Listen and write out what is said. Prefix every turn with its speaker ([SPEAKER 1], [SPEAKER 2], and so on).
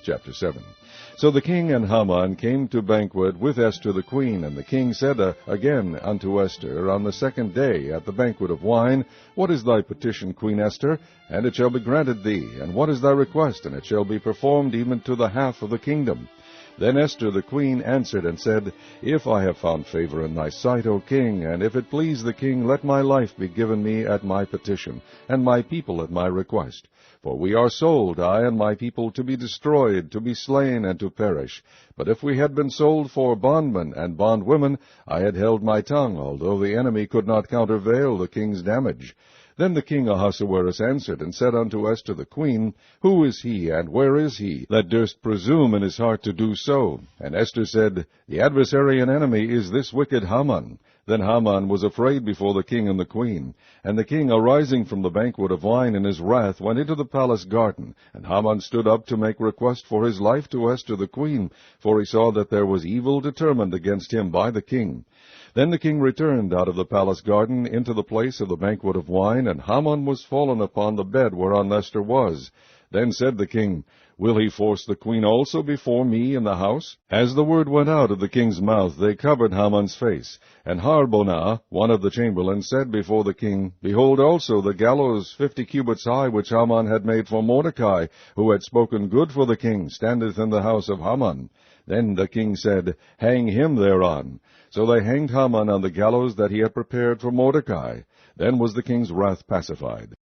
[SPEAKER 1] Chapter 7. So the king and Haman came to banquet with Esther the queen, and the king said again unto Esther on the second day at the banquet of wine, What is thy petition, Queen Esther? And it shall be granted thee. And what is thy request? And it shall be performed even to the half of the kingdom. Then Esther the queen answered and said, If I have found favor in thy sight, O king, and if it please the king, let my life be given me at my petition, and my people at my request. For we are sold, I and my people, to be destroyed, to be slain, and to perish. But if we had been sold for bondmen and bondwomen, I had held my tongue, although the enemy could not countervail the king's damage. Then the king Ahasuerus answered and said unto Esther the queen, Who is he, and where is he, that durst presume in his heart to do so? And Esther said, The adversary and enemy is this wicked Haman. Then Haman was afraid before the king and the queen. And the king, arising from the banquet of wine in his wrath, went into the palace garden. And Haman stood up to make request for his life to Esther the queen, for he saw that there was evil determined against him by the king. Then the king returned out of the palace garden into the place of the banquet of wine, and Haman was fallen upon the bed whereon Esther was. Then said the king, Will he force the queen also before me in the house? As the word went out of the king's mouth, they covered Haman's face. And Harbonah, one of the chamberlains, said before the king, Behold also the gallows 50 cubits high, which Haman had made for Mordecai, who had spoken good for the king, standeth in the house of Haman. Then the king said, Hang him thereon. So they hanged Haman on the gallows that he had prepared for Mordecai. Then was the king's wrath pacified.